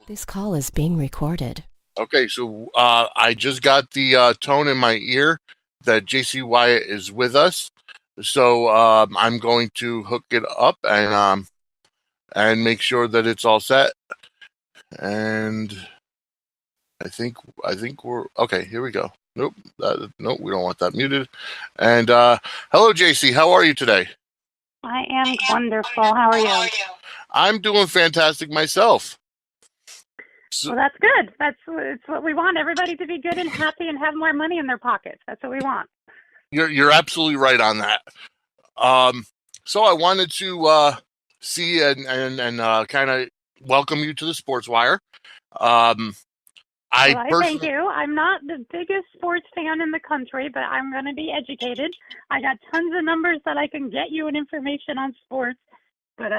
This call is being recorded. Okay, so I just got the tone in my ear that Jacey Wyatt is with us. So I'm going to hook it up and make sure that it's all set. And I think we're okay. Here we go. Nope, nope, we don't want that muted. And hello, Jacey. How are you today? I am wonderful. How are you? I'm doing fantastic myself. Well, that's good. It's what we want. Everybody to be good and happy and have more money in their pockets. That's what we want. You're absolutely right on that. So I wanted to see and kind of welcome you to the Sportswire. I Well, I thank you. I'm not the biggest sports fan in the country, but I'm going to be educated. I got tons of numbers that I can get you and information on sports. But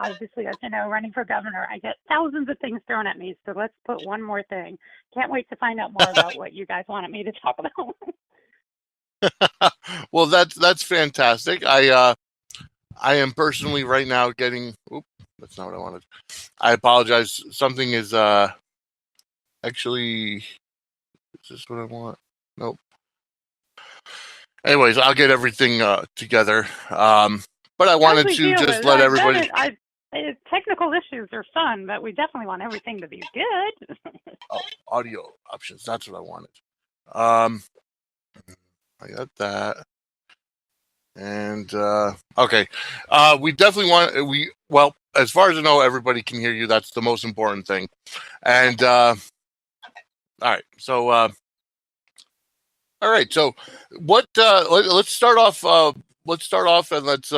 obviously, as you know, running for governor, I get thousands of things thrown at me. So let's put one more thing. Can't wait to find out more about what you guys wanted me to talk about. Well, that's fantastic. I am personally right now getting. Oop, that's not what I wanted. I apologize. Something is actually. Is this what I want? Nope. Anyways, I'll get everything together. But I wanted to just let everybody. Technical issues are fun, but we definitely want everything to be good. Oh, audio options. That's what I wanted. I got that. And okay, we definitely well, as far as I know, everybody can hear you. That's the most important thing. And all right, so all right, so what? Let's start off. Let's start off, and let's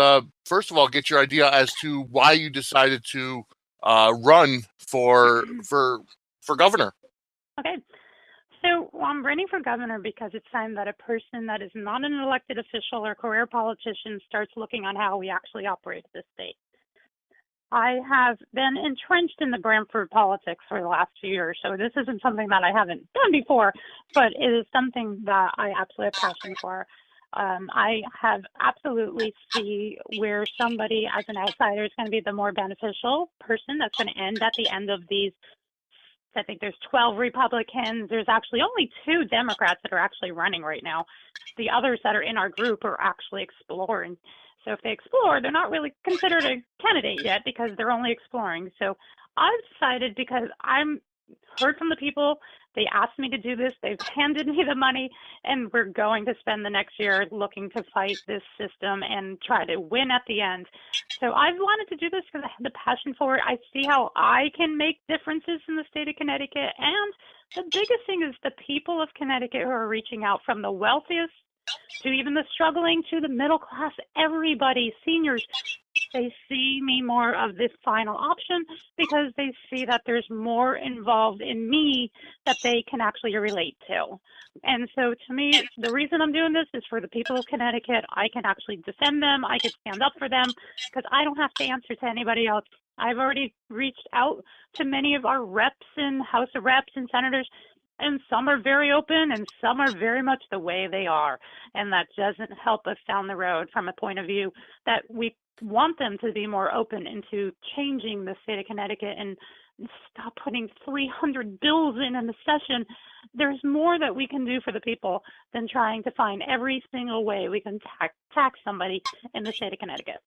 first of all get your idea as to why you decided to run for governor. Okay. So I'm running for governor because it's time that a person that is not an elected official or career politician starts looking on how we actually operate this state. I have been entrenched in the Brantford politics for the last few years, so this isn't something that I haven't done before, but it is something that I absolutely have passion for. I have absolutely see where somebody as an outsider is going to be the more beneficial person that's going to end at the end of these. I think there's 12 Republicans. There's actually only 2 Democrats that are actually running right now. The others that are in our group are actually exploring. So if they explore, they're not really considered a candidate yet because they're only exploring. So I've decided, because I'm heard from the people, they asked me to do this, they've handed me the money, and we're going to spend the next year looking to fight this system and try to win at the end. So I've wanted to do this because I have the passion for it. I see how I can make differences in the state of Connecticut. And the biggest thing is the people of Connecticut who are reaching out, from the wealthiest to even the struggling to the middle class, everybody, seniors. They see me more of this final option because they see that there's more involved in me that they can actually relate to. And so to me, the reason I'm doing this is for the people of Connecticut. I can actually defend them. I can stand up for them because I don't have to answer to anybody else. I've already reached out to many of our reps and House of Reps and senators, and some are very open and some are very much the way they are. And that doesn't help us down the road from a point of view that we want them to be more open into changing the state of Connecticut and stop putting 300 bills in a session. There's more that we can do for the people than trying to find every single way we can tax somebody in the state of Connecticut.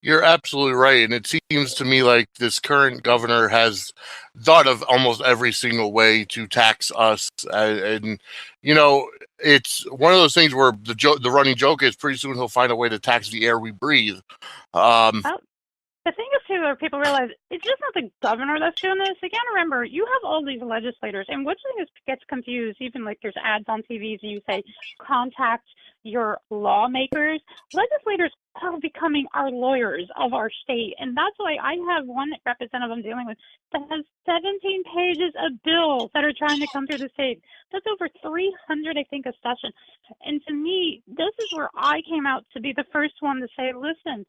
You're absolutely right. And it seems to me like this current governor has thought of almost every single way to tax us. And you know, it's one of those things where the running joke is pretty soon he'll find a way to tax the air we breathe. The thing is, too, people realize it's just not the governor that's doing this. Again, remember, you have all these legislators, and which thing gets confused, even like there's ads on TVs and you say, contact your lawmakers. Legislators are becoming our lawyers of our state, and that's why I have one representative I'm dealing with that has 17 pages of bills that are trying to come through the state. That's over 300, I think, a session. And to me, this is where I came out to be the first one to say, listen,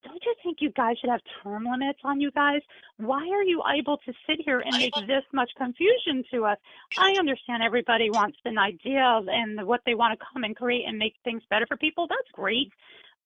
don't you think you guys should have term limits on you guys? Why are you able to sit here and make this much confusion to us? I understand everybody wants an idea and what they want to come and create and make things better for people. That's great.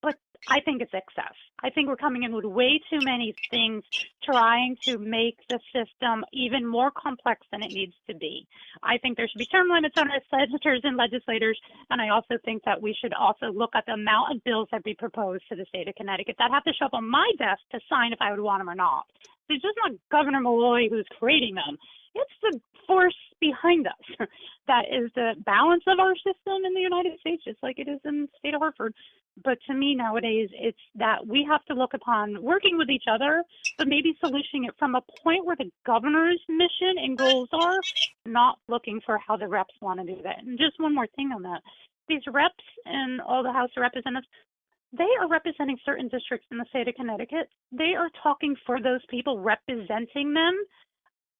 But I think it's excess. I think we're coming in with way too many things, trying to make the system even more complex than it needs to be. I think there should be term limits on our senators and legislators, and I also think that we should also look at the amount of bills that we propose to the state of Connecticut that have to show up on my desk to sign if I would want them or not. It's just not Governor Malloy who's creating them. It's the force behind us that is the balance of our system in the United States, just like it is in the state of Hartford. But to me nowadays, it's that we have to look upon working with each other, but maybe solutioning it from a point where the governor's mission and goals are, not looking for how the reps want to do that. And just one more thing on that. These reps and all the House of Representatives, they are representing certain districts in the state of Connecticut. They are talking for those people, representing them.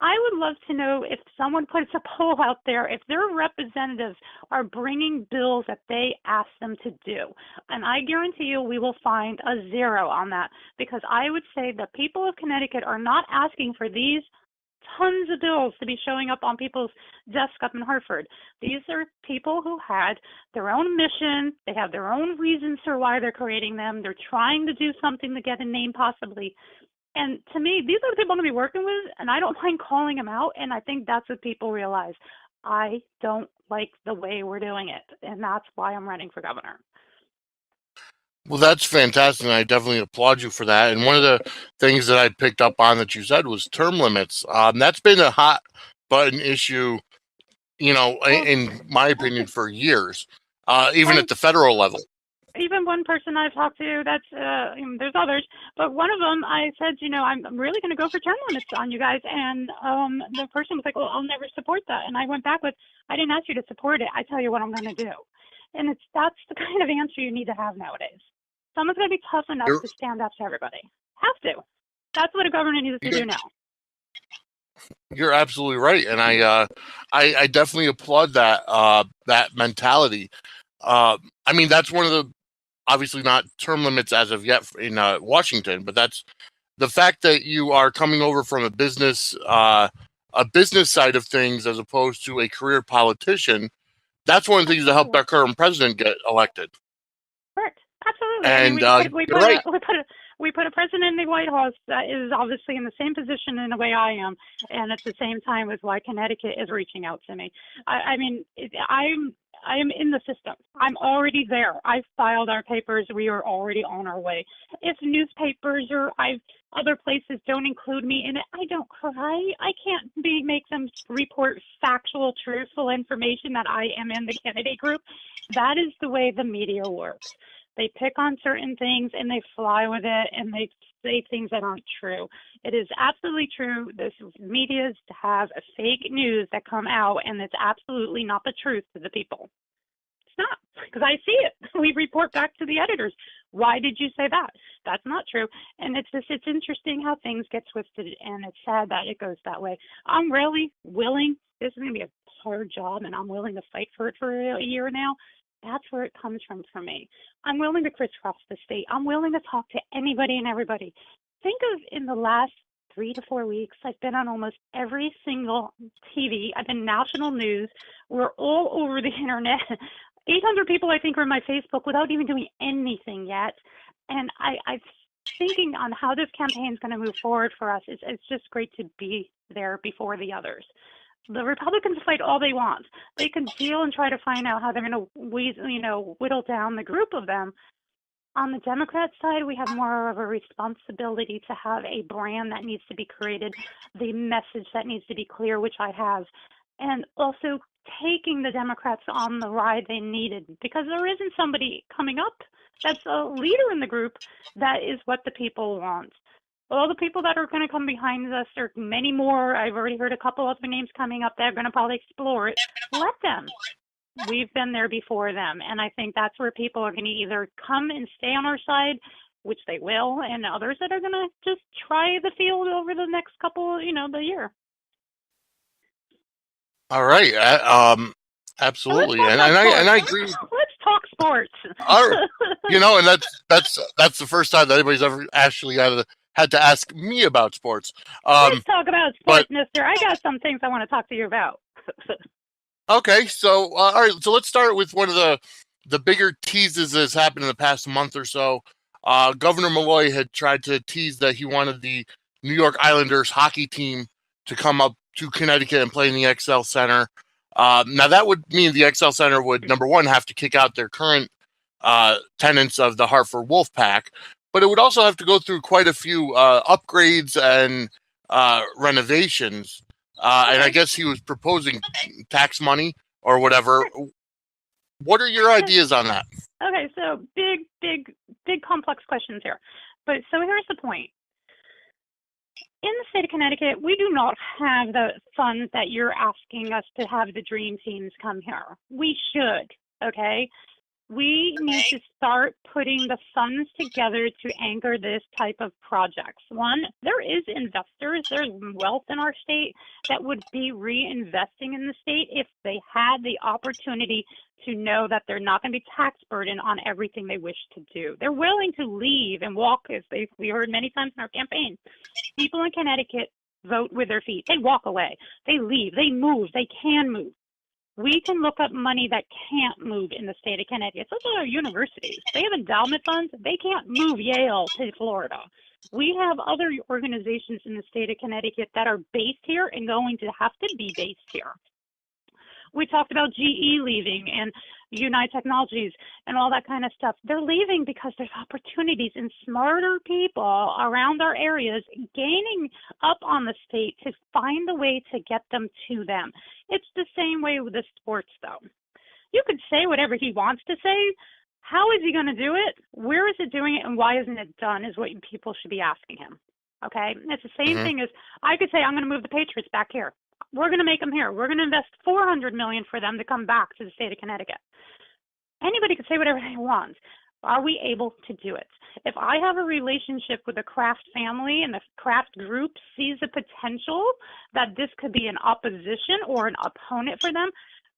I would love to know if someone puts a poll out there, if their representatives are bringing bills that they ask them to do. And I guarantee you we will find a 0 on that, because I would say the people of Connecticut are not asking for these tons of bills to be showing up on people's desks up in Hartford. These are people who had their own mission. They have their own reasons for why they're creating them. They're trying to do something to get a name possibly. And to me, these are the people I'm going to be working with, and I don't mind calling them out, and I think that's what people realize. I don't like the way we're doing it, and that's why I'm running for governor. Well, that's fantastic, and I definitely applaud you for that. And one of the things that I picked up on that you said was term limits. That's been a hot button issue, in my opinion, for years, even at the federal level. Even one person I've talked to, there's others, but one of them, I said, I'm really going to go for term limits on you guys. And the person was like, well, I'll never support that. And I went back with, I didn't ask you to support it. I tell you what I'm going to do. And that's the kind of answer you need to have nowadays. Someone's going to be tough enough to stand up to everybody. Have to. That's what a governor needs to do now. You're absolutely right. And I definitely applaud that mentality. I mean, that's one of the, obviously not term limits as of yet in Washington, but that's the fact that you are coming over from a business side of things as opposed to a career politician. That's one of the things that helped our current president get elected. Correct. Absolutely. And I mean, right. We put a president in the White House that is obviously in the same position in a way I am, and at the same time is why Connecticut is reaching out to me. I am in the system. I'm already there. I've filed our papers. We are already on our way. If newspapers or other places don't include me in it, I don't cry. I can't make them report factual, truthful information that I am in the candidate group. That is the way the media works. They pick on certain things and they fly with it and they say things that aren't true. It is absolutely true. This media has a fake news that come out, and it's absolutely not the truth to the people. It's not, because I see it. We report back to the editors. Why did you say that? That's not true. And it's interesting how things get twisted, and it's sad that it goes that way. I'm really willing. This is going to be a hard job, and I'm willing to fight for it for a year now. That's where it comes from for me. I'm willing to crisscross the state. I'm willing to talk to anybody and everybody. Think of in the last 3 to 4 weeks, I've been on almost every single TV. I've been national news. We're all over the internet. 800 people, I think, are on my Facebook without even doing anything yet. And I'm thinking on how this campaign is going to move forward for us. It's just great to be there before the others. The Republicans fight all they want. They can deal and try to find out how they're going to, whittle down the group of them. On the Democrat side, we have more of a responsibility to have a brand that needs to be created, the message that needs to be clear, which I have, and also taking the Democrats on the ride they needed, because there isn't somebody coming up that's a leader in the group that is what the people want. All the people that are going to come behind us, there are many more. I've already heard a couple other names coming up that are going to probably explore it. Let them. We've been there before them. And I think that's where people are going to either come and stay on our side, which they will, and others that are going to just try the field over the next couple, the year. All right. Absolutely. And I agree. Let's talk sports. And that's the first time that anybody's ever actually had to ask me about sports. Let's talk about sports, mister. I got some things I want to talk to you about. Okay, so all right, so let's start with one of the bigger teases that's happened in the past month or so. Governor Malloy had tried to tease that he wanted the New York Islanders hockey team to come up to Connecticut and play in the XL Center. Now, that would mean the XL Center would, number one, have to kick out their current tenants of the Hartford Wolfpack, but it would also have to go through quite a few upgrades and renovations. And I guess he was proposing tax money or whatever. What are your ideas on that? Okay, so big complex questions here. But so here's the point. In the state of Connecticut, we do not have the funds that you're asking us to have the dream teams come here. We should, okay? We need to start putting the funds together to anchor this type of projects. One, there is investors, there's wealth in our state that would be reinvesting in the state if they had the opportunity to know that they're not going to be tax burdened on everything they wish to do. They're willing to leave and walk, as we heard many times in our campaign. People in Connecticut vote with their feet. They walk away. They leave. They move. They can move. We can look up money that can't move in the state of Connecticut. So are our universities. They have endowment funds. They can't move Yale to Florida. We have other organizations in the state of Connecticut that are based here and going to have to be based here. We talked about GE leaving and United Technologies and all that kind of stuff. They're leaving because there's opportunities and smarter people around our areas gaining up on the state to find a way to get them to them. It's the same way with the sports, though. You could say whatever he wants to say. How is he going to do it? Where is it doing it? And why isn't it done is what people should be asking him. Okay? It's the same thing as I could say, I'm going to move the Patriots back here. We're going to make them here. We're going to invest $400 million for them to come back to the state of Connecticut. Anybody could say whatever they want. Are we able to do it? If I have a relationship with the Kraft family and the Kraft group sees the potential that this could be an opposition or an opponent for them,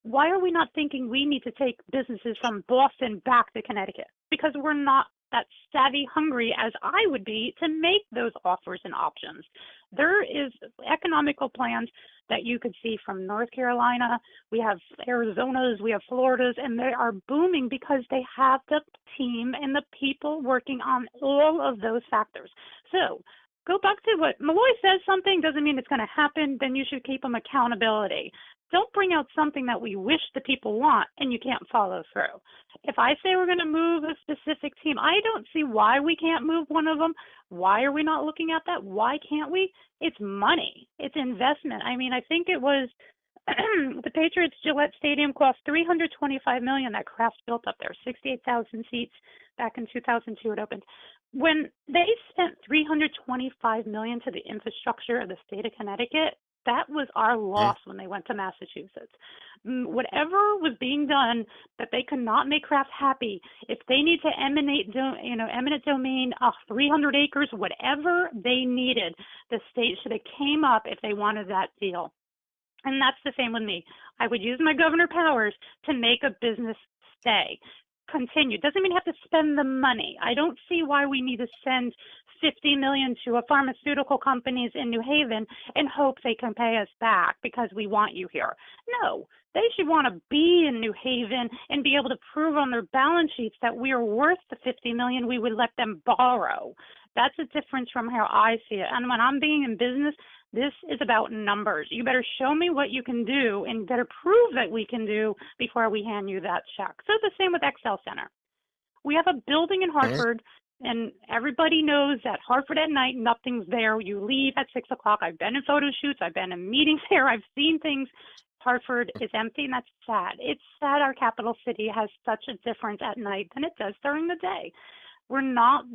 why are we not thinking we need to take businesses from Boston back to Connecticut? Because we're not that savvy hungry as I would be to make those offers and options. There is economical plans that you could see from North Carolina. We have Arizona's, we have Florida's, and they are booming because they have the team and the people working on all of those factors. So go back to what Malloy says something doesn't mean it's going to happen, then you should keep them accountability. Don't bring out something that we wish the people want and you can't follow through. If I say we're going to move a specific team, I don't see why we can't move one of them. Why are we not looking at that? Why can't we? It's money. It's investment. I mean, I think it was the Patriots Gillette Stadium cost $325 million that Kraft built up there, 68,000 seats back in 2002 it opened. When they spent $325 million to the infrastructure of the state of Connecticut, that was our loss when they went to Massachusetts. Whatever was being done that they could not make Kraft happy, if they need to eminent domain, 300 acres, whatever they needed, the state should have came up if they wanted that deal. And that's the same with me. I would use my governor powers to make a business stay. Continue. Doesn't mean you have to spend the money. I don't see why we need to send $50 million to a pharmaceutical companies in New Haven and hope they can pay us back because we want you here. No, they should want to be in New Haven and be able to prove on their balance sheets that we are worth the $50 million we would let them borrow. That's a difference from how I see it. And when I'm being in business, this is about numbers. You better show me what you can do and better prove that we can do before we hand you that check. So the same with XL Center. We have a building in Hartford, and everybody knows that Hartford at night, nothing's there. You leave at 6 o'clock. I've been in photo shoots. I've been in meetings there. I've seen things. Hartford is empty, and that's sad. It's sad our capital city has such a difference at night than it does during the day. We're not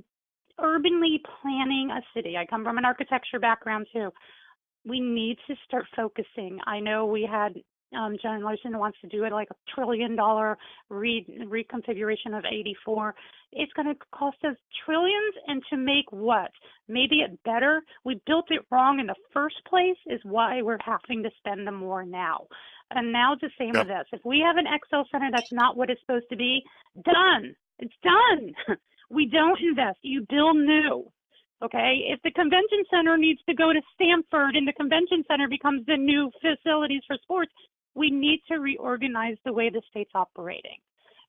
urbanly planning a city. I come from an architecture background, too. We need to start focusing. I know we had John Larson wants to do it like $1 trillion reconfiguration of 84. It's going to cost us trillions, and to make what? Maybe it better. We built it wrong in the first place is why we're having to spend the more now. And now it's the same with this. If we have an XL Center that's not what it's supposed to be, done. It's done. We don't invest. You build new. Okay, if the convention center needs to go to Stamford and the convention center becomes the new facilities for sports, we need to reorganize the way the state's operating.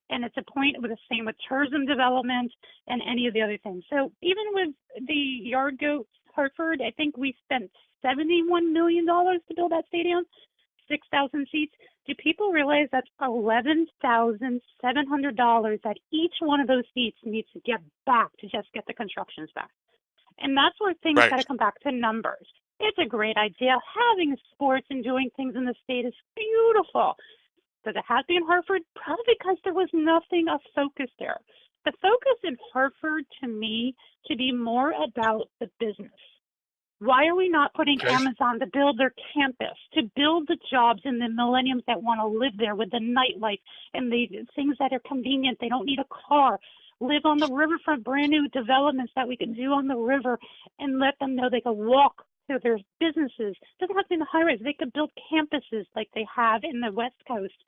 And it's a point with the same with tourism development and any of the other things. So even with the Yard Goats Hartford, I think we spent $71 million to build that stadium, 6,000 seats. Do people realize that's $11,700 that each one of those seats needs to get back to just get the constructions back? And that's where things got to come back to numbers. It's a great idea. Having sports and doing things in the state is beautiful. Does it have to be in Hartford? Probably because there was nothing of focus there. The focus in Hartford, to me, should be more about the business. Why are we not putting Amazon to build their campus, to build the jobs and the millennials that want to live there with the nightlife and the things that are convenient? They don't need a car. Live on the riverfront, brand new developments that we can do on the river and let them know they can walk to their businesses. It doesn't have to be in the high rise. They could build campuses like they have in the West Coast.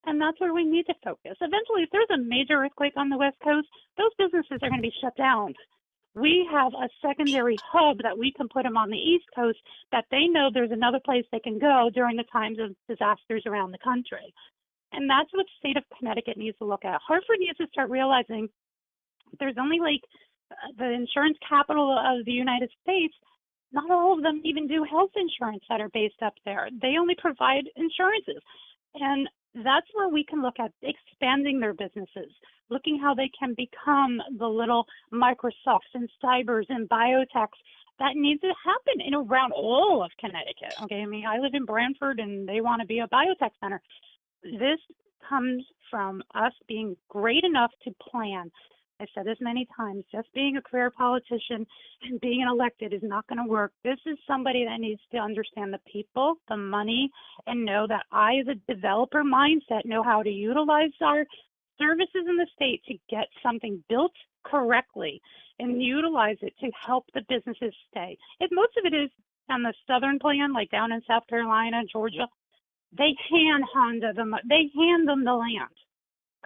And that's where we need to focus. Eventually, if there's a major earthquake on the West Coast, those businesses are going to be shut down. We have a secondary hub that we can put them on the East Coast that they know there's another place they can go during the times of disasters around the country. And that's what the state of Connecticut needs to look at. Hartford needs to start realizing there's only like the insurance capital of the United States. Not all of them even do health insurance that are based up there. They only provide insurances. And that's where we can look at expanding their businesses, looking how they can become the little Microsofts and cybers and biotechs that needs to happen in around all of Connecticut. Okay, I mean, I live in Branford and they want to be a biotech center. This comes from us being great enough to plan. I said this many times, just being a career politician and being elected is not going to work. This is somebody that needs to understand the people, the money, and know that I, as a developer mindset, know how to utilize our services in the state to get something built correctly and utilize it to help the businesses stay. If most of it is on the southern plan, like down in South Carolina, Georgia, they hand them the land.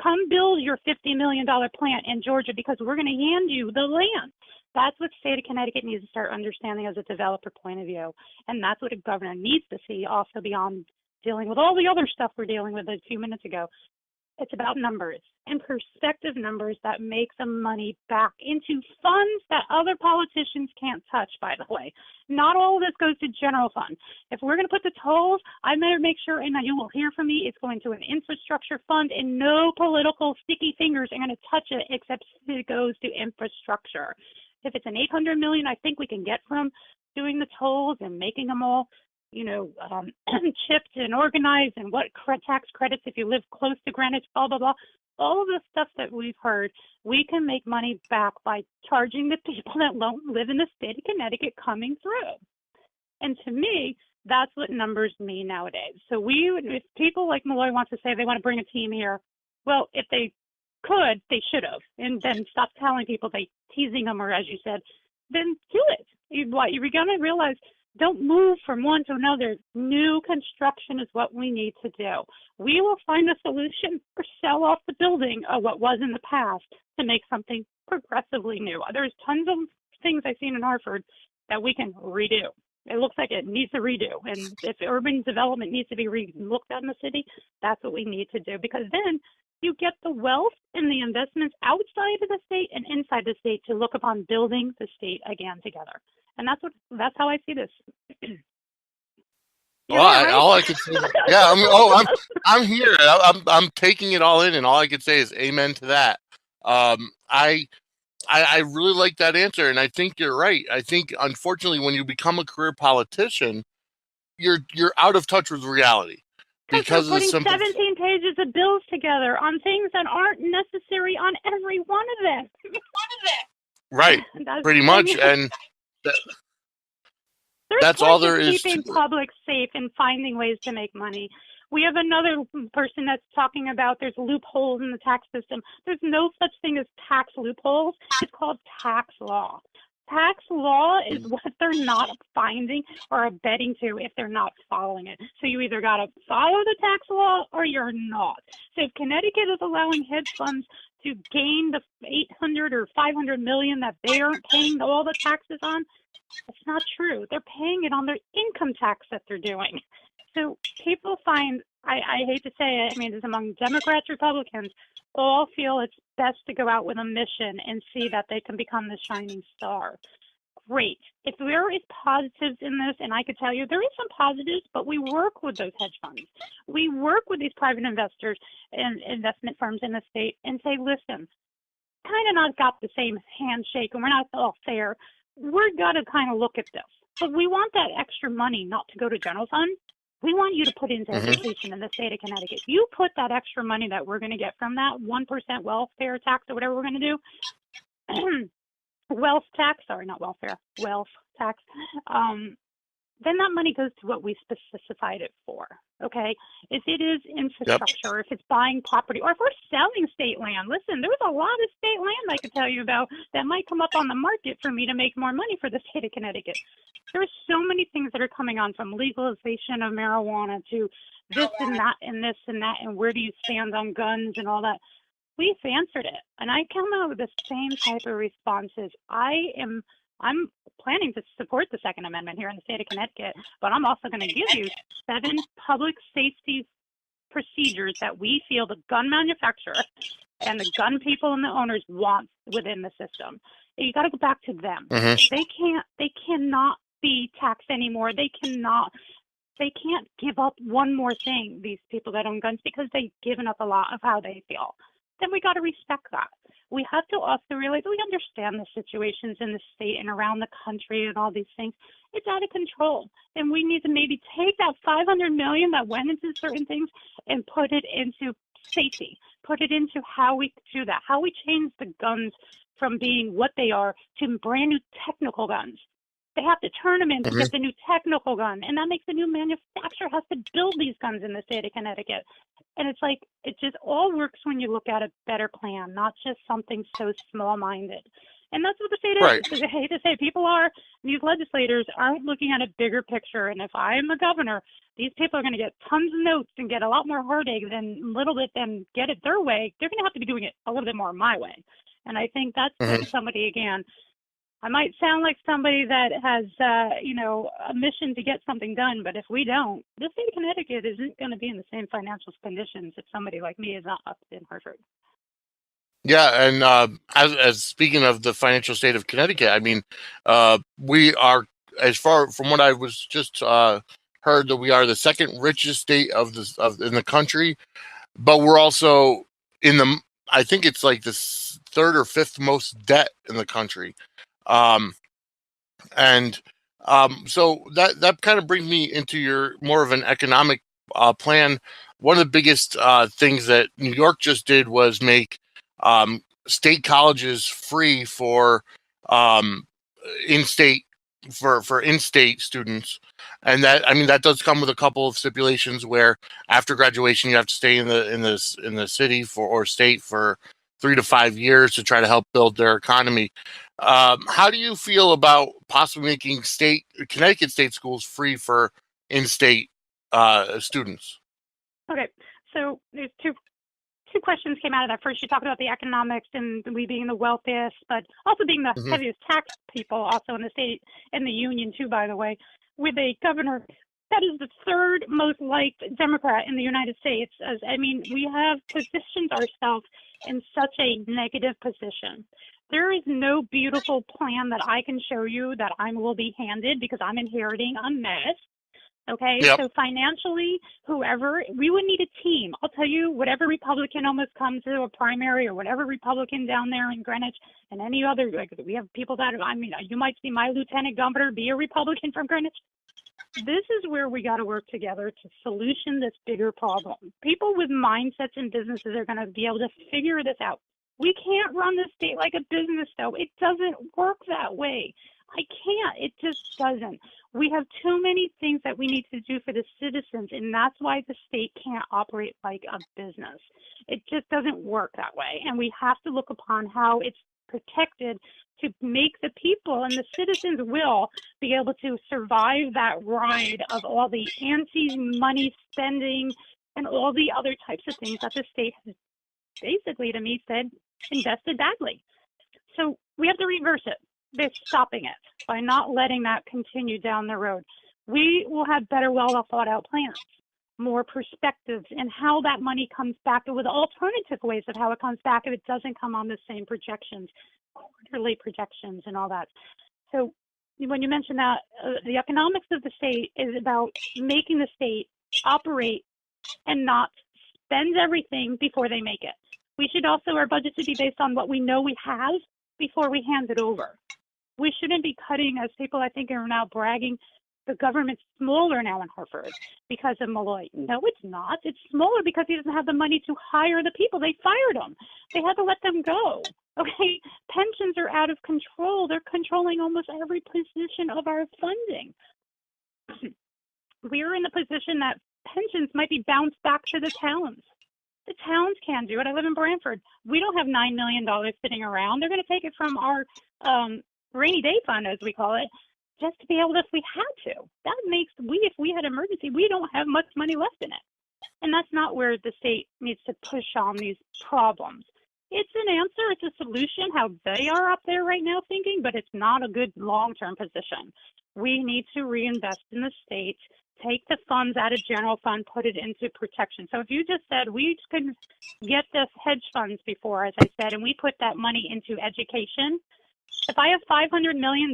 Come build your $50 million plant in Georgia because we're going to hand you the land. That's what the state of Connecticut needs to start understanding as a developer point of view. And that's what a governor needs to see also beyond dealing with all the other stuff we're dealing with a few minutes ago. It's about numbers and perspective numbers that make the money back into funds that other politicians can't touch, by the way. Not all of this goes to general fund. If we're going to put the tolls, I better make sure, and you will hear from me, it's going to an infrastructure fund, and no political sticky fingers are going to touch it except it goes to infrastructure. If it's an $800 million, I think we can get from doing the tolls and making them all chipped and organized, and what tax credits if you live close to Greenwich, blah, blah, blah. All of the stuff that we've heard, we can make money back by charging the people that don't live in the state of Connecticut coming through. And to me, that's what numbers mean nowadays. So if people like Malloy want to say they want to bring a team here, well, if they could, they should have. And then stop telling people, teasing them, or as you said, then do it. You're going to realize, don't move from one to another. New construction is what we need to do. We will find a solution or sell off the building of what was in the past to make something progressively new. There's tons of things I've seen in Hartford that we can redo. It looks like it needs a redo. And if urban development needs to be looked at in the city, that's what we need to do. Because then you get the wealth and the investments outside of the state and inside the state to look upon building the state again together. And that's how I see this. All I could say, I'm here. I'm taking it all in, and all I could say is amen to that. I really like that answer, and I think you're right. I think, unfortunately, when you become a career politician, you're out of touch with reality because we're putting 17 pages of bills together on things that aren't necessary on every one of them. Right, pretty much, and that's all there is. Keeping public safe and finding ways to make money. We have another person that's talking about there's loopholes in the tax system. There's no such thing as tax loopholes. It's called tax law. Tax law is what they're not finding or abetting to if they're not following it. So you either got to follow the tax law or you're not. So if Connecticut is allowing hedge funds to gain the 800 or 500 million that they aren't paying all the taxes on, it's not true. They're paying it on their income tax that they're doing. So people find I hate to say it, I mean, it's among Democrats, Republicans, all feel it's best to go out with a mission and see that they can become the shining star. Great. If there is positives in this, and I could tell you there is some positives, but we work with those hedge funds. We work with these private investors and investment firms in the state and say, listen, kind of not got the same handshake and we're not all fair. We're got to kind of look at this. But we want that extra money not to go to general fund. We want you to put into education in the state of Connecticut. You put that extra money that we're going to get from that 1% welfare tax or whatever we're going to do, wealth tax, then that money goes to what we specified it for, okay? If it is infrastructure, if it's buying property, or if we're selling state land, listen, there's a lot of state land I could tell you about that might come up on the market for me to make more money for the state of Connecticut. There's so many things that are coming on, from legalization of marijuana to this and that and this and that, and where do you stand on guns and all that. We've answered it, and I come out with the same type of responses. I'm planning to support the Second Amendment here in the state of Connecticut, but I'm also going to give you 7 public safety procedures that we feel the gun manufacturer and the gun people and the owners want within the system. You got to go back to them. They cannot be taxed anymore. They can't give up one more thing, these people that own guns, because they've given up a lot of how they feel. Then we got to respect that. We have to also realize we understand the situations in the state and around the country and all these things. It's out of control. And we need to maybe take that $500 million that went into certain things and put it into safety, put it into how we do that, how we change the guns from being what they are to brand new technical guns. They have to turn them in to get the new technical gun. And that makes the new manufacturer has to build these guns in the state of Connecticut. And it's like, it just all works when you look at a better plan, not just something so small-minded. And that's what the state is. Because I hate to say, these legislators aren't looking at a bigger picture. And if I'm a governor, these people are going to get tons of notes and get a lot more heartache than get it their way. They're going to have to be doing it a little bit more my way. And I think that's somebody, again, I might sound like somebody that has, a mission to get something done, but if we don't, the state of Connecticut isn't going to be in the same financial conditions if somebody like me is not up in Hartford. Yeah, and as speaking of the financial state of Connecticut, I mean, we are, as far from what I was just heard, that we are the second richest state in the country, but we're also I think it's like the 3rd or 5th most debt in the country. So that kind of brings me into your more of an economic plan. One of the biggest things that New York just did was make state colleges free for in-state students, and that does come with a couple of stipulations where after graduation you have to stay in the city or state for 3 to 5 years to try to help build their economy. How do you feel about possibly making Connecticut state schools free for in-state students? Okay, so there's two questions came out of that. First, you talked about the economics and we being the wealthiest, but also being the heaviest tax people also in the state and the union too, by the way, with a governor that is the 3rd most liked Democrat in the United States. We have positioned ourselves in such a negative position. There is no beautiful plan that I can show you that I will be handed because I'm inheriting a mess. Okay, So financially, we would need a team. I'll tell you, whatever Republican almost comes to a primary, or whatever Republican down there in Greenwich, and any other, we have people that, you might see my lieutenant governor be a Republican from Greenwich. This is where we got to work together to solution this bigger problem. People with mindsets and businesses are going to be able to figure this out. We can't run the state like a business, though. It doesn't work that way. I can't. It just doesn't. We have too many things that we need to do for the citizens, and that's why the state can't operate like a business. It just doesn't work that way, and we have to look upon how it's protected to make the people and the citizens will be able to survive that ride of all the anti-money spending and all the other types of things that the state has basically, to me, said invested badly. So we have to reverse it. They're stopping it by not letting that continue down the road. We will have better, well thought out plans. more perspectives and how that money comes back, with alternative ways of how it comes back if it doesn't come on the same projections, quarterly projections and all that. So when you mention that, the economics of the state is about making the state operate and not spend everything before they make it. We should also, our budget should be based on what we know we have before we hand it over. We shouldn't be cutting, as people I think are now bragging, the government's smaller now in Hartford because of Malloy. No, it's not. It's smaller because he doesn't have the money to hire the people. They fired them. They had to let them go. Okay, pensions are out of control. They're controlling almost every position of our funding. We're in the position that pensions might be bounced back to the towns. The towns can do it. I live in Branford. We don't have $9 million sitting around. They're going to take it from our rainy day fund, as we call it, just to be able to, if we had to. That makes, if we had emergency, we don't have much money left in it. And that's not where the state needs to push on these problems. It's an answer, it's a solution, how they are up there right now thinking, but it's not a good long-term position. We need to reinvest in the state, take the funds out of general fund, put it into protection. So if you just said we could get this hedge funds before, as I said, and we put that money into education, if I have $500 million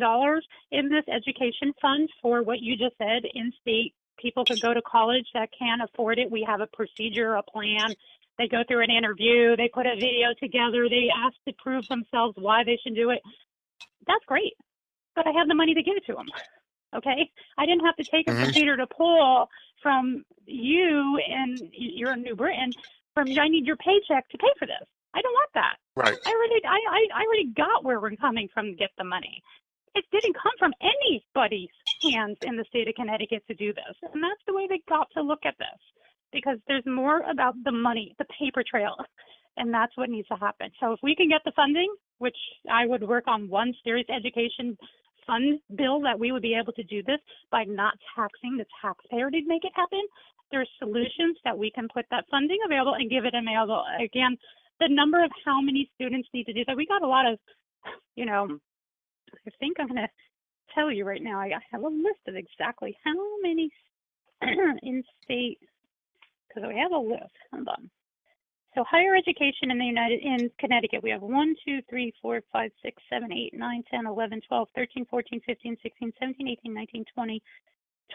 in this education fund for what you just said, in-state people could go to college that can't afford it. We have a procedure, a plan. They go through an interview. They put a video together. They ask to prove themselves why they should do it. That's great. But I have the money to give it to them. Okay? I didn't have to take it from Peter to Paul, from you, and you're in New Britain, from I need your paycheck to pay for this. I don't want that. Right. I already got where we're coming from to get the money. It didn't come from anybody's hands in the state of Connecticut to do this. And that's the way they got to look at this, because there's more about the money, the paper trail, and that's what needs to happen. So if we can get the funding, which I would work on one serious education fund bill that we would be able to do this by not taxing the taxpayer to make it happen. There's solutions that we can put that funding available and give it available. Again, the number of how many students need to do that. We got a lot of, I think I'm going to tell you right now, I have a list of exactly how many in state, because we have a list. Hold on. So higher education in Connecticut, we have 1, 2, 3, 4, 5, 6, 7, 8, 9, 10, 11, 12, 13, 14, 15, 16, 17, 18, 19, 20,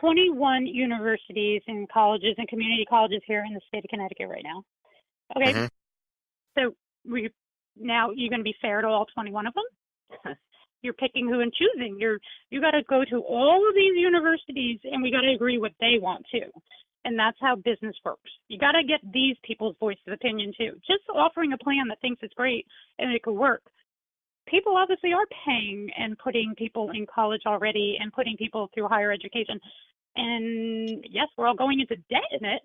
21 universities and colleges and community colleges here in the state of Connecticut right now. Okay. So now you're going to be fair to all 21 of them. You're picking who and choosing. You got to go to all of these universities, and we got to agree what they want too. And that's how business works. You got to get these people's voice of opinion too. Just offering a plan that thinks it's great and it could work. People obviously are paying and putting people in college already and putting people through higher education. And yes, we're all going into debt in it.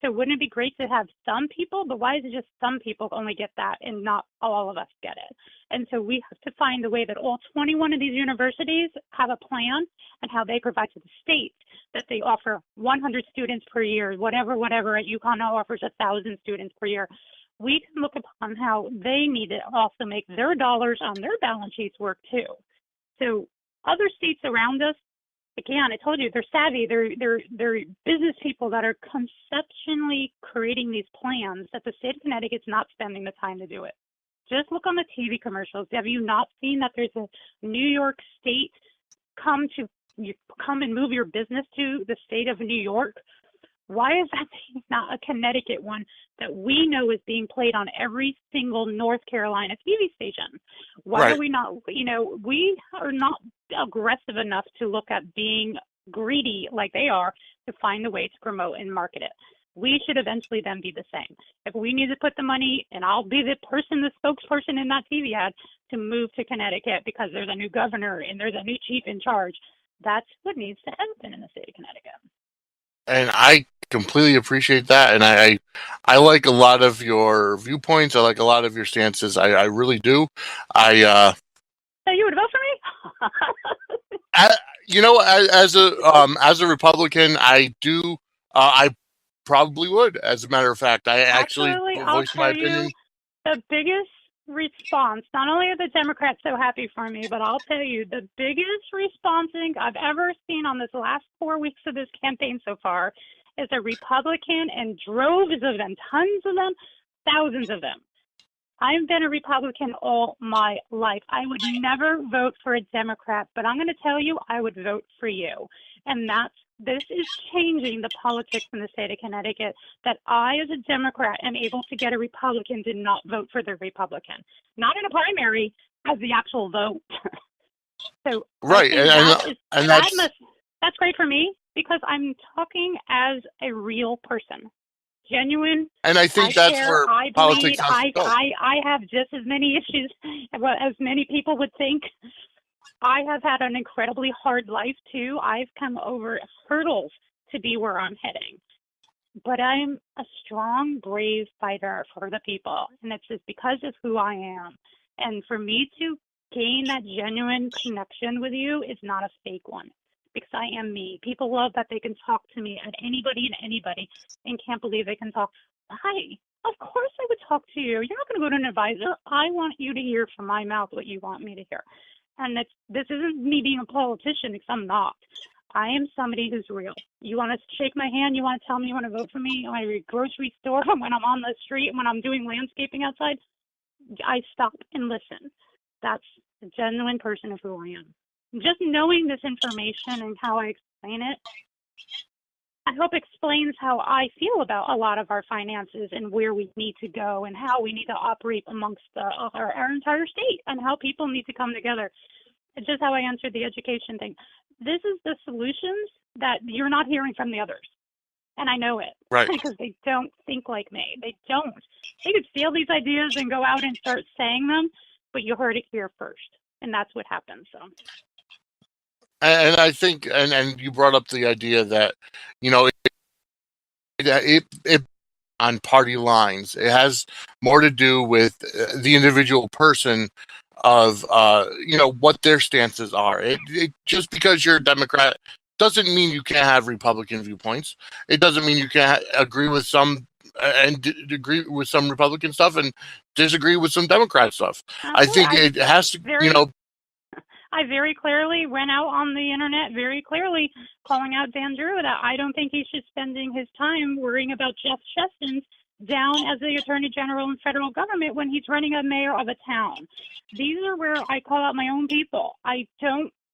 So wouldn't it be great to have some people, but why is it just some people only get that and not all of us get it? And so we have to find a way that all 21 of these universities have a plan and how they provide to the state that they offer 100 students per year, whatever at UConn offers 1,000 students per year. We can look upon how they need to also make their dollars on their balance sheets work too. So other states around us, again, I told you, they're savvy. They're business people that are conceptually creating these plans that the state of Connecticut's not spending the time to do it. Just look on the TV commercials. Have you not seen that there's a New York State come and move your business to the state of New York? Why is that not a Connecticut one that we know is being played on every single North Carolina TV station? Why are we not, we are not aggressive enough to look at being greedy like they are to find a way to promote and market it. We should eventually then be the same. If we need to put the money, and I'll be the spokesperson in that TV ad to move to Connecticut because there's a new governor and there's a new chief in charge. That's what needs to happen in the state of Connecticut. And I completely appreciate that. And I like a lot of your viewpoints. I like a lot of your stances. I really do. So you would vote for me? As a Republican, I do. I probably would. As a matter of fact, I actually voiced my opinion. The biggest response, not only are the Democrats so happy for me, but I'll tell you, the biggest response I've ever seen on this last 4 weeks of this campaign so far is a Republican, and droves of them, tons of them, thousands of them. I've been a Republican all my life. I would never vote for a Democrat, but I'm going to tell you, I would vote for you. And this is changing the politics in the state of Connecticut, that I, as a Democrat, am able to get a Republican to not vote for the Republican. Not in a primary, as the actual vote. So Right, that's great for me, because I'm talking as a real person. Genuine. and I think I that's care, where I politics bleed, has to go. I have just as many issues as many people would think. I have had an incredibly hard life too. I've come over hurdles to be where I'm heading. But I'm a strong, brave fighter for the people, and it's just because of who I am. And for me to gain that genuine connection with you is not a fake one, because I am me. People love that they can talk to me at anybody and can't believe they can talk. Why? Of course I would talk to you. You're not going to go to an advisor. I want you to hear from my mouth what you want me to hear. And this isn't me being a politician, because I'm not. I am somebody who's real. You want to shake my hand? You want to tell me you want to vote for me? When I'm at a grocery store, when I'm on the street, when I'm doing landscaping outside, I stop and listen. That's a genuine person of who I am. Just knowing this information and how I explain it, I hope explains how I feel about a lot of our finances and where we need to go and how we need to operate amongst our entire state, and how people need to come together. It's just how I answered the education thing. This is the solutions that you're not hearing from the others. And I know it. Right. Because they don't think like me. They don't. They could steal these ideas and go out and start saying them, but you heard it here first. And that's what happens. So. And I think, and you brought up the idea that, it on party lines. It has more to do with the individual person of, what their stances are. It just because you're a Democrat doesn't mean you can't have Republican viewpoints. It doesn't mean you can't agree with some and agree with some Republican stuff and disagree with some Democrat stuff. I think it has to, I very clearly went out on the internet, very clearly calling out Dan Drew, that I don't think he should spending his time worrying about Jeff Sessions down as the Attorney General in federal government when he's running a mayor of a town. These are where I call out my own people.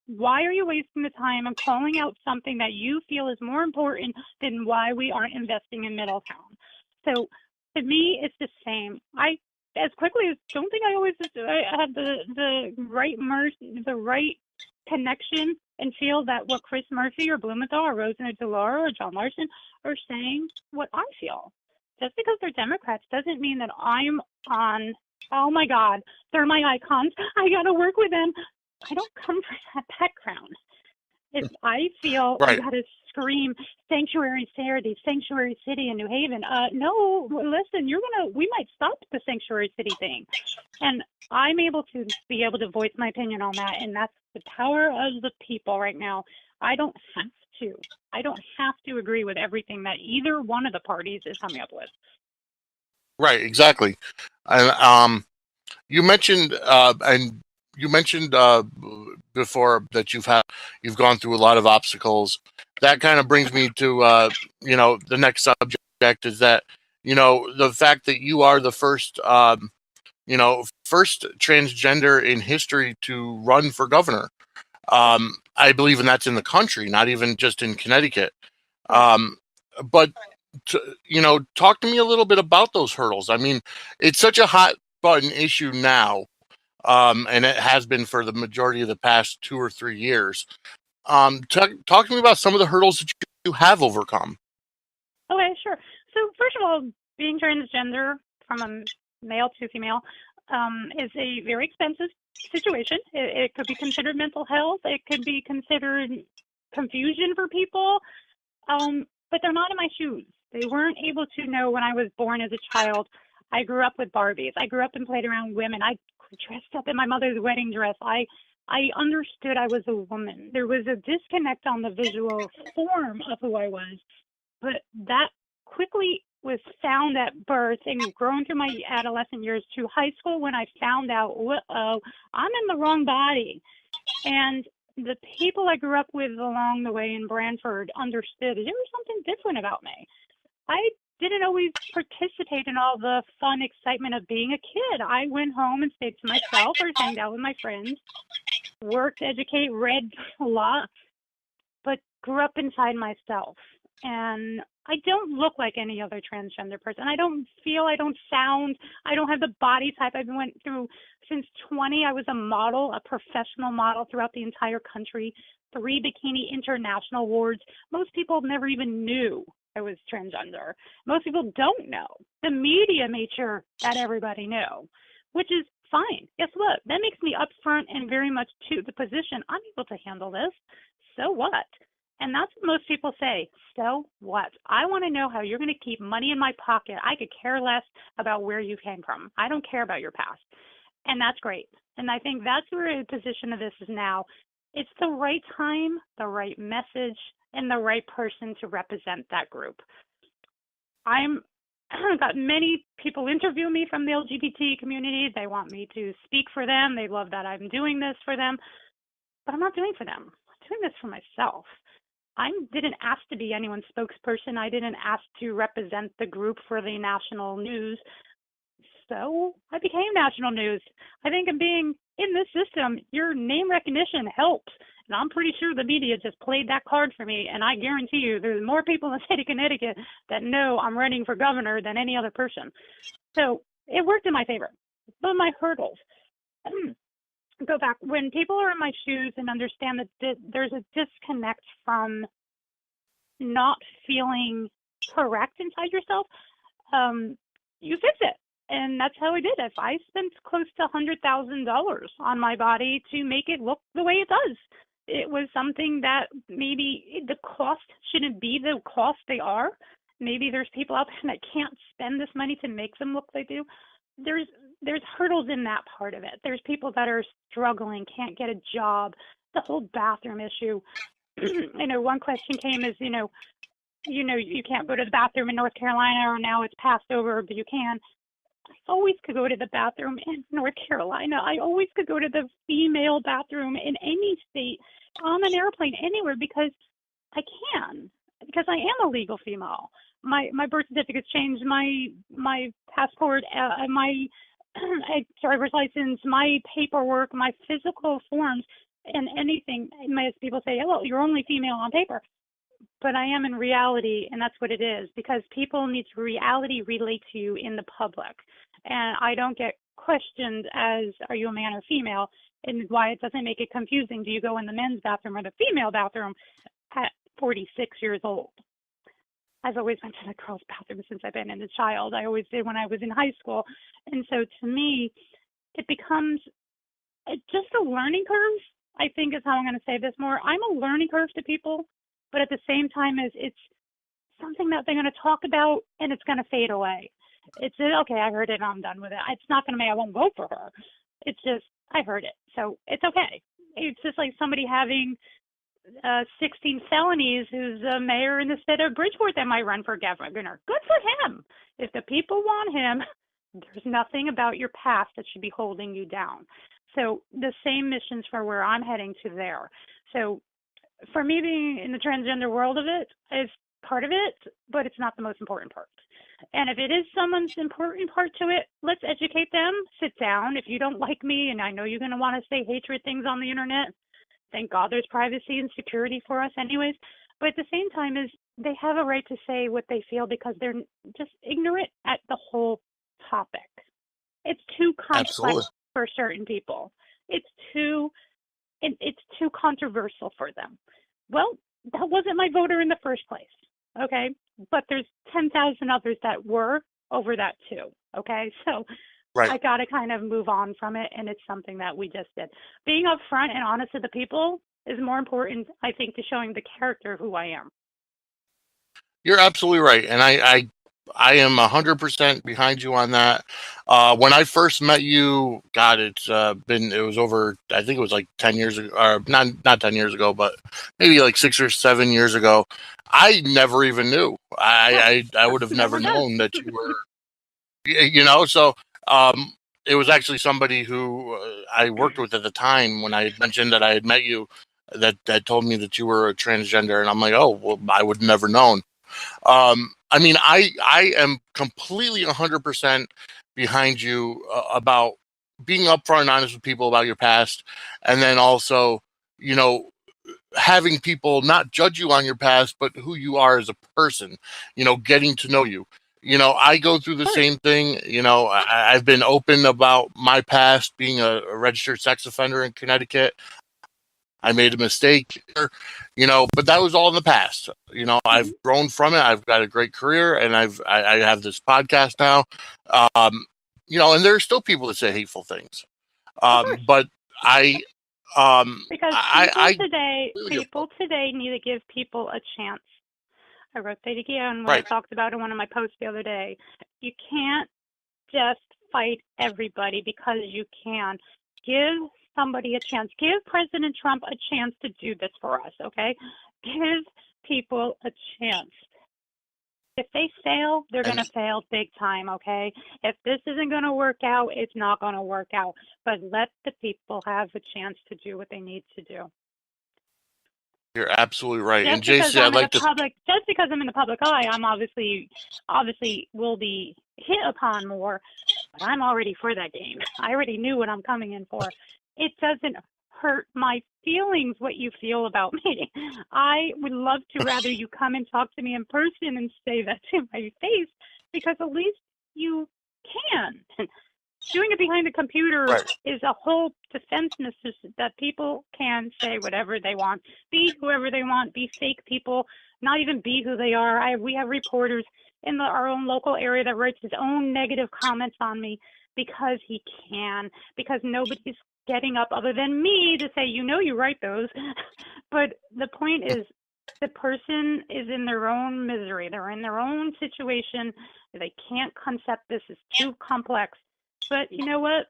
Why are you wasting the time on calling out something that you feel is more important than why we aren't investing in Middletown? So to me, it's the same. As quickly as don't think I always have the right connection and feel that what Chris Murphy or Blumenthal or Rosen or Delora or John Larson are saying what I feel. Just because they're Democrats doesn't mean that I'm on, oh my God, they're my icons, I got to work with them. I don't come from that background. If I feel right. I got to scream sanctuary Saturday, sanctuary city in New Haven. No, listen, we might stop the sanctuary city thing. And I'm able to voice my opinion on that. And that's the power of the people right now. I don't have to agree with everything that either one of the parties is coming up with. Right, exactly. And you mentioned before that you've gone through a lot of obstacles. That kind of brings me to the next subject is that the fact that you are the first first transgender in history to run for governor. I believe, and that's in the country, not even just in Connecticut. But talk to me a little bit about those hurdles. I mean, it's such a hot button issue now. And it has been for the majority of the past 2 or 3 years. Talk to me about some of the hurdles that you have overcome. Okay, sure. So first of all, being transgender from a male to female is a very expensive situation. It could be considered mental health. It could be considered confusion for people, but they're not in my shoes. They weren't able to know when I was born as a child. I grew up with Barbies. I grew up and played around women. I dressed up in my mother's wedding dress. I understood I was a woman. There was a disconnect on the visual form of who I was, but that quickly was found at birth and growing through my adolescent years to high school when I found out, I'm in the wrong body. And the people I grew up with along the way in Branford understood there was something different about me. I didn't always participate in all the fun excitement of being a kid. I went home and stayed to myself or hanged out with my friends, worked, educate, read a lot, but grew up inside myself. And I don't look like any other transgender person. I don't feel, I don't sound, I don't have the body type. I've went through, since 20, I was a model, a professional model throughout the entire country, 3 Bikini International Awards. Most people never even knew I was transgender. Most people don't know. The media made sure that everybody knew, which is fine. Guess what? That makes me upfront and very much to the position. I'm able to handle this. So what? And that's what most people say. So what? I want to know how you're going to keep money in my pocket. I could care less about where you came from. I don't care about your past. And that's great. And I think that's where the position of this is now. It's the right time, the right message, and the right person to represent that group. I've got many people interview me from the LGBT community. They want me to speak for them. They love that I'm doing this for them. But I'm not doing it for them. I'm doing this for myself. I didn't ask to be anyone's spokesperson. I didn't ask to represent the group for the national news. So I became national news. I think in being in this system, your name recognition helps. And I'm pretty sure the media just played that card for me. And I guarantee you there's more people in the state of Connecticut that know I'm running for governor than any other person. So it worked in my favor. But my hurdles. Go back. When people are in my shoes and understand that there's a disconnect from not feeling correct inside yourself, you fix it. And that's how I did it. I spent close to $100,000 on my body to make it look the way it does. It was something that maybe the cost shouldn't be the cost they are. Maybe there's people out there that can't spend this money to make them look like they do. There's hurdles in that part of it. There's people that are struggling, can't get a job, the whole bathroom issue. I know one question came is, you can't go to the bathroom in North Carolina, or now it's passed over, but you can. I always could go to the bathroom in North Carolina. I always could go to the female bathroom in any state, on an airplane, anywhere, because I can, because I am a legal female. My birth certificate's changed, my passport, my driver's license, my paperwork, my physical forms, and anything. As people say, oh, you're only female on paper. But I am in reality, and that's what it is, because people need to reality relate to you in the public. And I don't get questioned as, are you a man or female? And why it doesn't make it confusing. Do you go in the men's bathroom or the female bathroom at 46 years old? I've always went to the girls' bathroom since I've been a child. I always did when I was in high school. And so to me, it becomes just a learning curve, I think is how I'm going to say this more. I'm a learning curve to people, but at the same time, it's something that they're going to talk about and it's going to fade away. It's okay, I heard it, I'm done with it. It's not going to mean I won't vote for her. It's just, I heard it. So it's okay. It's just like somebody having 16 felonies who's a mayor in the state of Bridgeport that might run for governor. Good for him. If the people want him, there's nothing about your past that should be holding you down. So the same missions for where I'm heading to there. So for me, being in the transgender world of it is part of it, but it's not the most important part. And if it is someone's important part to it, let's educate them, sit down. If you don't like me, and I know you're going to want to say hatred things on the internet, thank God there's privacy and security for us anyways. But at the same time, is they have a right to say what they feel because they're just ignorant at the whole topic. It's too complex Absolutely. for certain people. It's too controversial for them. Well, that wasn't my voter in the first place, okay? But there's 10,000 others that were over that too, okay? So Right. I got to kind of move on from it, and it's something that we just did. Being upfront and honest with the people is more important, I think, to showing the character of who I am. You're absolutely right, and I am 100% behind you on that. When I first met you, God, it was over. I think it was like 10 years ago, or not 10 years ago, but maybe like 6 or 7 years ago. I never even knew. I would have never known that you were. So it was actually somebody who I worked with at the time when I had mentioned that I had met you. that told me that you were a transgender, and I'm like, oh, well, I would never known. I mean, I am completely 100% behind you about being upfront and honest with people about your past, and then also, you know, having people not judge you on your past, but who you are as a person. Getting to know you. I go through the same thing. I've been open about my past, being a registered sex offender in Connecticut. I made a mistake, but that was all in the past. I've grown from it. I've got a great career, and I have this podcast now. Um, and there are still people that say hateful things. But I, Because I people today need to give people a chance. I wrote that again when I right. talked about it in one of my posts the other day. You can't just fight everybody because you can. Give somebody a chance. Give President Trump a chance to do this for us, okay? Give people a chance. If they fail, they're going to fail big time, okay? If this isn't going to work out, it's not going to work out. But let the people have a chance to do what they need to do. You're absolutely right. Just And because JC, I'm in the public, just because I'm in the public eye, I'm obviously will be hit upon more. But I'm already for that game. I already knew what I'm coming in for. It doesn't hurt my feelings what you feel about me. I would love to rather you come and talk to me in person and say that to my face, because at least you can. Doing it behind the computer is a whole defensiveness that people can say whatever they want, be whoever they want, be fake people, not even be who they are. We have reporters in our own local area that writes his own negative comments on me because he can, because nobody's getting up other than me to say, you write those. But the point is, the person is in their own misery. They're in their own situation. They can't concept this. It's too complex. But you know what?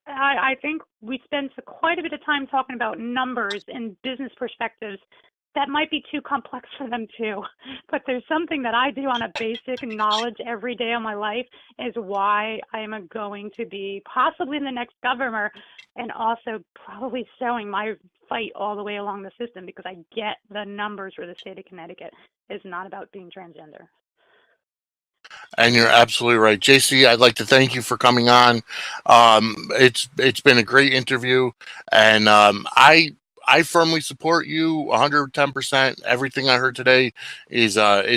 I think we spend quite a bit of time talking about numbers and business perspectives. That might be too complex for them too. But there's something that I do on a basic knowledge every day of my life is why I am going to be possibly the next governor, and also probably showing my fight all the way along the system, because I get the numbers for the state of Connecticut. It's not about being transgender. And you're absolutely right. JC, I'd like to thank you for coming on. It's been a great interview, and I firmly support you 110%. Everything I heard today is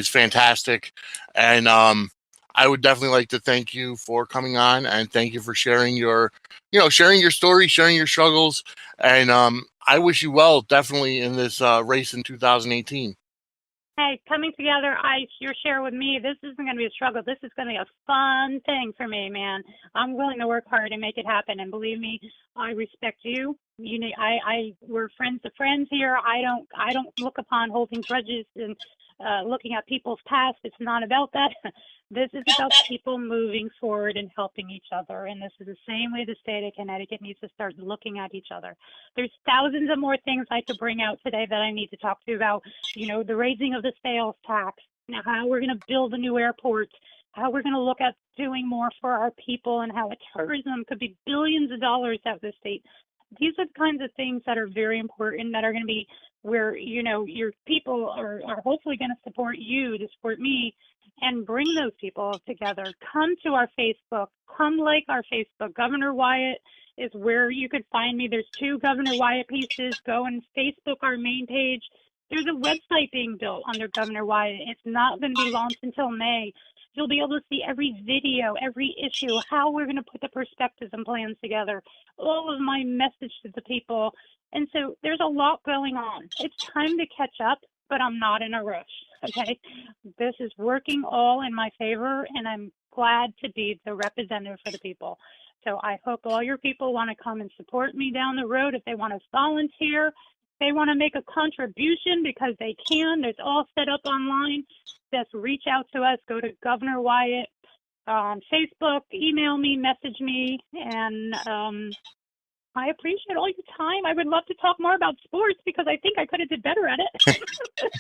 fantastic, and I would definitely like to thank you for coming on, and thank you for sharing your story, sharing your struggles, and I wish you well, definitely, in this race in 2018. Hey, coming together, your share with me, this isn't going to be a struggle. This is going to be a fun thing for me, man. I'm willing to work hard and make it happen. And believe me, I respect you. We're friends of friends here. I don't look upon holding grudges and looking at people's past. It's not about that. This is about people moving forward and helping each other. And this is the same way the state of Connecticut needs to start looking at each other. There's thousands of more things I could bring out today that I need to talk to you about. The raising of the sales tax, now how we're going to build the new airports, how we're going to look at doing more for our people, and how tourism could be billions of dollars out of the state. These are the kinds of things that are very important, that are going to be where, your people are hopefully going to support you to support me, and bring those people together. Come to our Facebook. Come like our Facebook. Governor Wyatt is where you could find me. There's 2 Governor Wyatt pieces. Go and Facebook our main page. There's a website being built under Governor Wyatt. It's not going to be launched until May. You'll be able to see every video, every issue, how we're going to put the perspectives and plans together, all of my message to the people. And so there's a lot going on. It's time to catch up, but I'm not in a rush, okay? This is working all in my favor, and I'm glad to be the representative for the people. So I hope all your people want to come and support me down the road. If they want to volunteer, if they want to make a contribution, because they can, it's all set up online. Just reach out to us. Go to Governor Wyatt on Facebook, email me, message me, and I appreciate all your time. I would love to talk more about sports because I think I could have did better at it.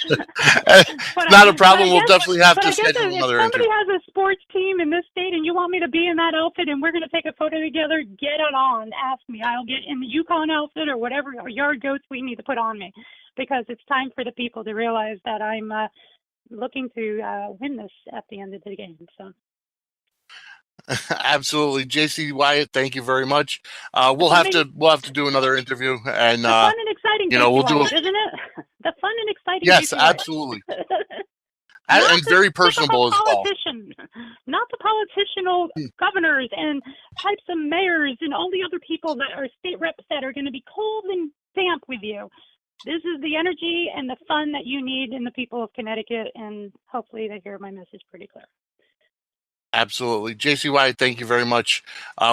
It's not a problem. We'll definitely have to I guess schedule if another somebody interview. has a sports team in this state and you want me to be in that outfit and we're going to take a photo together, get it on. Ask me. I'll get in the Yukon outfit or whatever yard goats we need to put on me, because it's time for the people to realize that I'm looking to win this at the end of the game. So. Absolutely, Jacey Wyatt. Thank you very much. We'll have to do another interview, and the fun and exciting we'll do Wyatt, isn't it? The fun and exciting. Yes, absolutely, and very personable as well. Not the politician governors and types of mayors and all the other people that are state reps that are going to be cold and damp with you. This is the energy and the fun that you need in the people of Connecticut, and hopefully they hear my message pretty clear. Absolutely. Jacey Wyatt, thank you very much.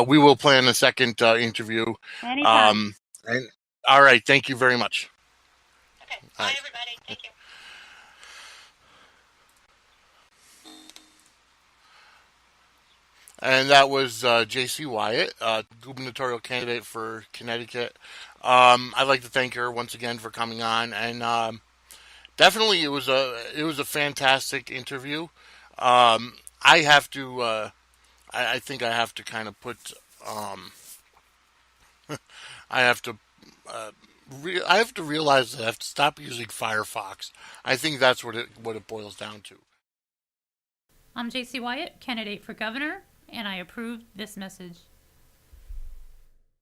We will plan a second interview. Anytime. And all right. Thank you very much. Okay. Bye, everybody. Thank you. And that was Jacey Wyatt, gubernatorial candidate for Connecticut. I'd like to thank her once again for coming on, and definitely it was a fantastic interview. I have to. I think I have to kind of put. I have to. I have to realize that I have to stop using Firefox. I think that's what it boils down to. I'm Jacey Wyatt, candidate for governor, and I approve this message.